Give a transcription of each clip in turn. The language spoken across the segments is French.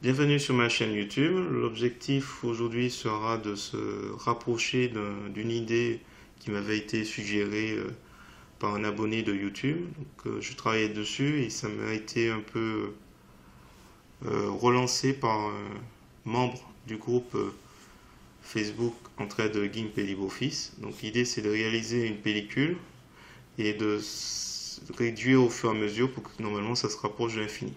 Bienvenue sur ma chaîne YouTube. L'objectif aujourd'hui sera de se rapprocher d'une idée qui m'avait été suggérée par un abonné de YouTube. Je travaillais dessus et ça m'a été un peu relancé par un membre du groupe Facebook Entraide GIMP et LibreOffice. Donc l'idée c'est de réaliser une pellicule et de réduire au fur et à mesure pour que normalement ça se rapproche de l'infini.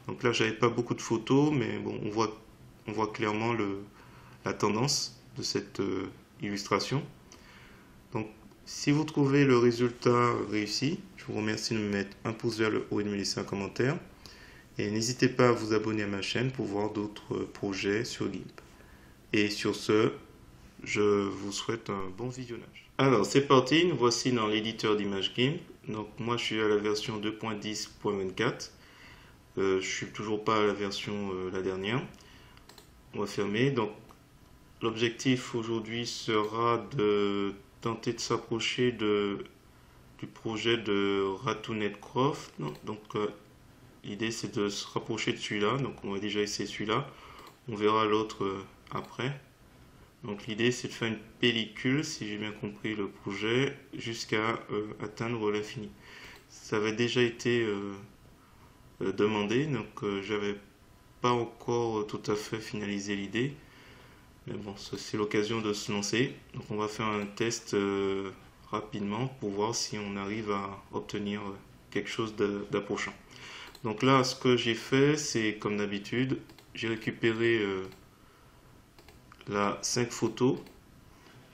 Donc là, j'avais pas beaucoup de photos, mais bon, on voit clairement la tendance de cette illustration. Donc, si vous trouvez le résultat réussi, je vous remercie de me mettre un pouce vers le haut et de me laisser un commentaire. Et n'hésitez pas à vous abonner à ma chaîne pour voir d'autres projets sur GIMP. Et sur ce, je vous souhaite un bon visionnage. Alors, c'est parti, nous voici dans l'éditeur d'images GIMP. Donc, moi, je suis à la version 2.10.24. Je suis toujours pas à la version la dernière. On va fermer. Donc l'objectif aujourd'hui sera de tenter de s'approcher du projet de Ratoonette Croft. Donc l'idée c'est de se rapprocher de celui-là. Donc on va déjà essayer celui-là. On verra l'autre après. Donc l'idée c'est de faire une pellicule, si j'ai bien compris le projet, jusqu'à atteindre l'infini. Ça avait déjà été demandé, donc j'avais pas encore tout à fait finalisé l'idée, mais bon, c'est l'occasion de se lancer. Donc on va faire un test rapidement pour voir si on arrive à obtenir quelque chose d'approchant. Donc là, ce que j'ai fait, c'est comme d'habitude, j'ai récupéré la 5 photos.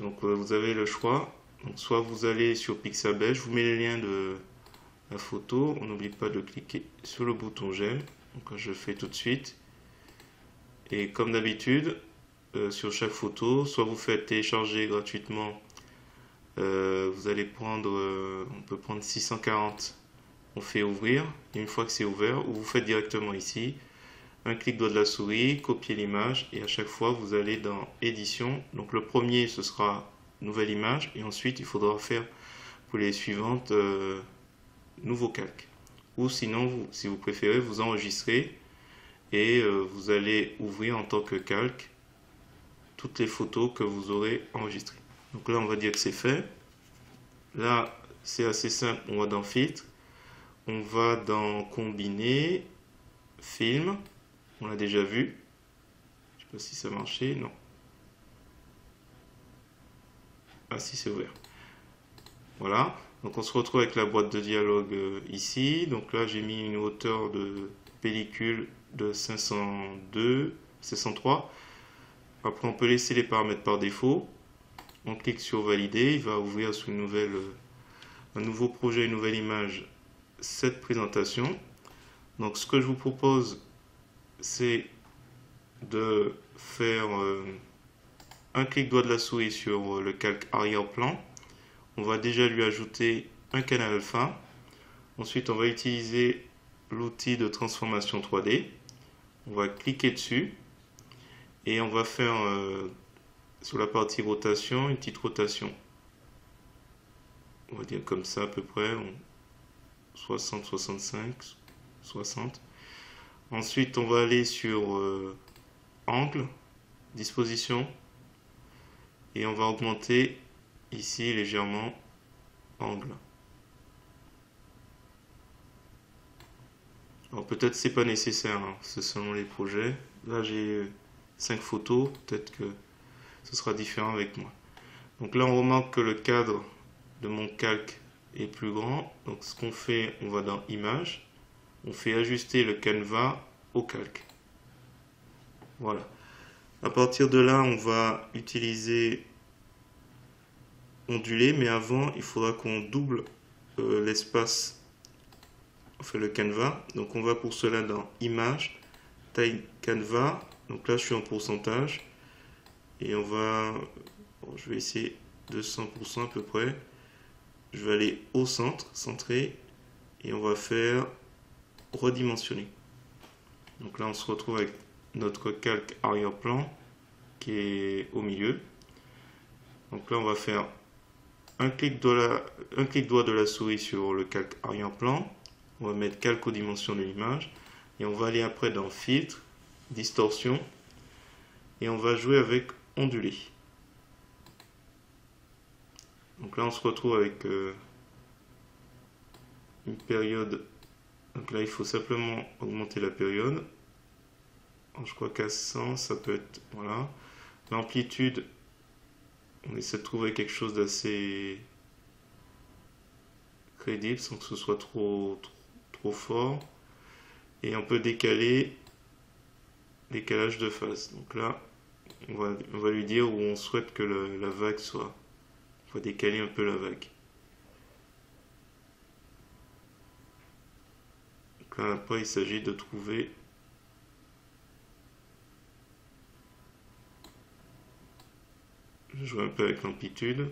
Donc vous avez le choix. Donc soit vous allez sur Pixabay, je vous mets les liens de la photo, on n'oublie pas de cliquer sur le bouton j'aime, donc je le fais tout de suite. Et comme d'habitude, sur chaque photo, soit vous faites télécharger gratuitement, vous allez prendre, on peut prendre 640, on fait ouvrir, et une fois que c'est ouvert, ou vous faites directement ici, un clic droit de la souris, copier l'image, et à chaque fois vous allez dans édition. Donc le premier ce sera nouvelle image, et ensuite il faudra faire pour les suivantes nouveau calque, ou sinon si vous préférez vous enregistrez et vous allez ouvrir en tant que calque toutes les photos que vous aurez enregistrées. Donc là on va dire que c'est fait. Là c'est assez simple, on va dans filtre, on va dans combiner, film, on l'a déjà vu, je sais pas si ça marchait, non, ah si c'est ouvert, voilà. Donc on se retrouve avec la boîte de dialogue ici. Donc là j'ai mis une hauteur de pellicule de 502, 503. Après on peut laisser les paramètres par défaut. On clique sur valider, il va ouvrir sous un nouveau projet, une nouvelle image, cette présentation. Donc ce que je vous propose c'est de faire un clic droit de la souris sur le calque arrière-plan. On va déjà lui ajouter un canal alpha. Ensuite, on va utiliser l'outil de transformation 3D. On va cliquer dessus et on va faire sur la partie rotation une petite rotation. On va dire comme ça à peu près, 60, 65, 60. Ensuite, on va aller sur angle, disposition et on va augmenter ici légèrement angle. Alors peut-être c'est pas nécessaire, hein, c'est selon les projets. Là j'ai 5 photos, peut-être que ce sera différent avec moi. Donc là on remarque que le cadre de mon calque est plus grand. Donc ce qu'on fait, on va dans images, on fait ajuster le canevas au calque. Voilà. À partir de là on va utiliser onduler, mais avant il faudra qu'on double l'espace, enfin le canevas. Donc on va pour cela dans image, taille canevas, donc là je suis en pourcentage et on va, bon, je vais essayer de 100% à peu près. Je vais aller au centre, centré, et on va faire redimensionner. Donc là on se retrouve avec notre calque arrière-plan qui est au milieu. Donc là on va faire un clic droit de la souris sur le calque arrière-plan. On va mettre calque aux dimensions de l'image. Et on va aller après dans filtre, distorsion. Et on va jouer avec ondulé. Donc là on se retrouve avec une période. Donc là il faut simplement augmenter la période. Je crois qu'à 100 ça peut être... Voilà. L'amplitude, on essaie de trouver quelque chose d'assez crédible sans que ce soit trop fort. Et on peut décaler décalage de phase. Donc là, on va lui dire où on souhaite que la vague soit. On va décaler un peu la vague. Donc là, après, il s'agit de trouver je joue un peu avec l'amplitude.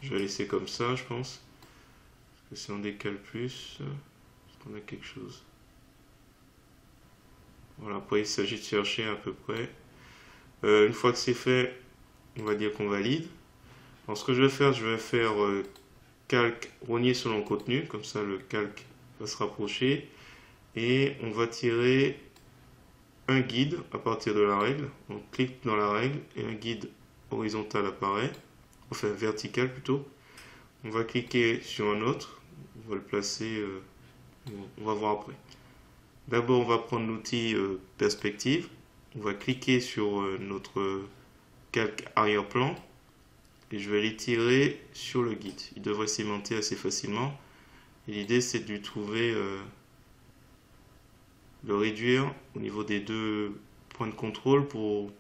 Je vais laisser comme ça, je pense. Parce que si on décale plus, est-ce qu'on a quelque chose? Voilà, après il s'agit de chercher à peu près. Une fois que c'est fait, on va dire qu'on valide. Alors ce que je vais faire calque rogner sur le contenu, comme ça le calque va se rapprocher. Et on va tirer un guide à partir de la règle. On clique dans la règle et un guide horizontal apparaît, enfin vertical plutôt. On va cliquer sur un autre, on va le placer, on va voir après. D'abord on va prendre l'outil perspective, on va cliquer sur notre calque arrière-plan et je vais l'étirer sur le guide. Il devrait s'aimanter assez facilement. Et l'idée c'est de lui trouver, le réduire au niveau des deux points de contrôle pour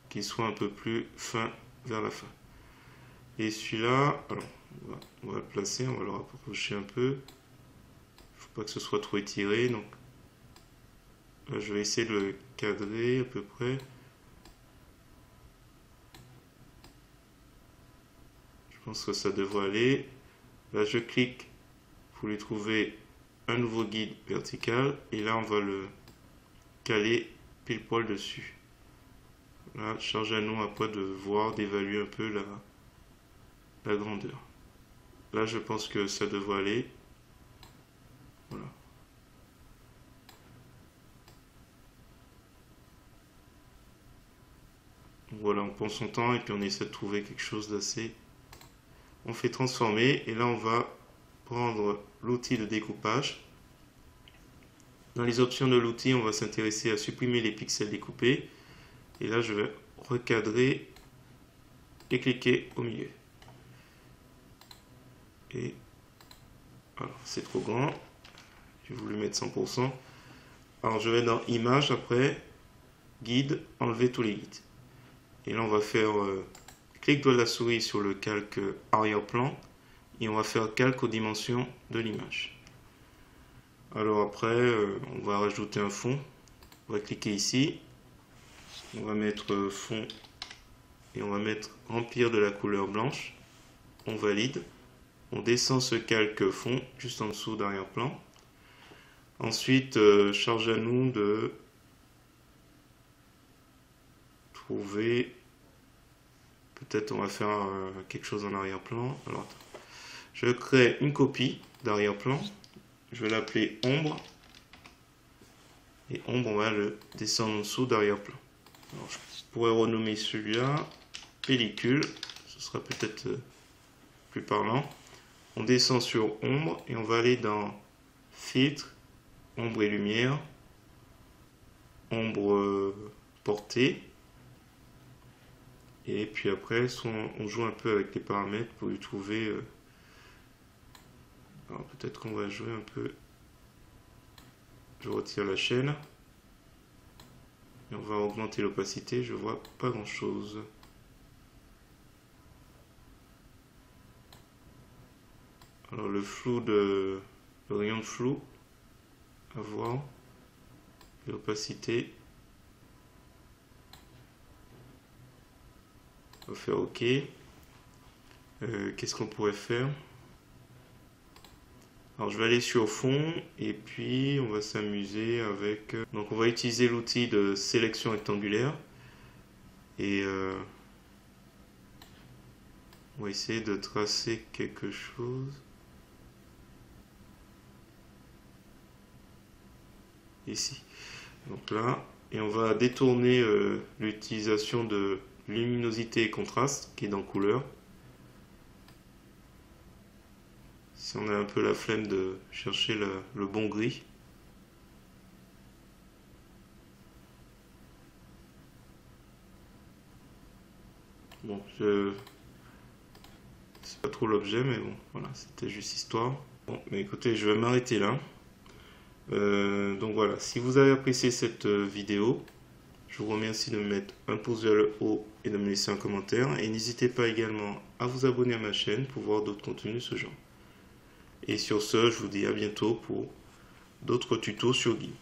qu'il soit un peu plus fin vers la fin. Et celui-là, alors on va le placer, on va le rapprocher un peu. Il ne faut pas que ce soit trop étiré. Donc là, je vais essayer de le cadrer à peu près. Je pense que ça devrait aller. Là, je clique pour lui trouver un nouveau guide vertical. Et là, on va le caler pile poil dessus. Là, charge à nous après de voir, d'évaluer un peu la grandeur. Là, je pense que ça devrait aller. Voilà. Voilà, on prend son temps et puis on essaie de trouver quelque chose d'assez... On fait transformer et là, on va prendre l'outil de découpage. Dans les options de l'outil, on va s'intéresser à supprimer les pixels découpés. Et là, je vais recadrer et cliquer au milieu. Et voilà, c'est trop grand. J'ai voulu mettre 100%. Alors, je vais dans Images, après, Guide, enlever tous les guides. Et là, on va faire clic droit de la souris sur le calque arrière-plan. Et on va faire calque aux dimensions de l'image. Alors après, on va rajouter un fond. On va cliquer ici. On va mettre fond et on va mettre remplir de la couleur blanche. On valide. On descend ce calque fond juste en dessous d'arrière-plan. Ensuite, charge à nous de trouver... Peut-être on va faire quelque chose en arrière-plan. Alors, je crée une copie d'arrière-plan. Je vais l'appeler ombre. Et ombre, on va le descendre en dessous d'arrière-plan. Je pourrais renommer celui-là pellicule. Ce sera peut-être plus parlant. On descend sur ombre et on va aller dans filtre, ombre et lumière, ombre portée. Et puis après, on joue un peu avec les paramètres pour lui trouver... Alors peut-être qu'on va jouer un peu... Je retire la chaîne. Et on va augmenter l'opacité. Je vois pas grand-chose. Alors le flou le rayon de flou à voir. L'opacité. On va faire OK. Qu'est-ce qu'on pourrait faire? Alors je vais aller sur fond et puis on va s'amuser avec... Donc on va utiliser l'outil de sélection rectangulaire et on va essayer de tracer quelque chose. Ici. Donc là, et on va détourner l'utilisation de luminosité et contraste qui est dans couleur. Si on a un peu la flemme de chercher le bon gris. Bon, c'est pas trop l'objet, mais bon, voilà, c'était juste histoire. Bon, mais écoutez, je vais m'arrêter là. Donc voilà, si vous avez apprécié cette vidéo, je vous remercie de me mettre un pouce vers le haut et de me laisser un commentaire. Et n'hésitez pas également à vous abonner à ma chaîne pour voir d'autres contenus de ce genre. Et sur ce, je vous dis à bientôt pour d'autres tutos sur GIMP.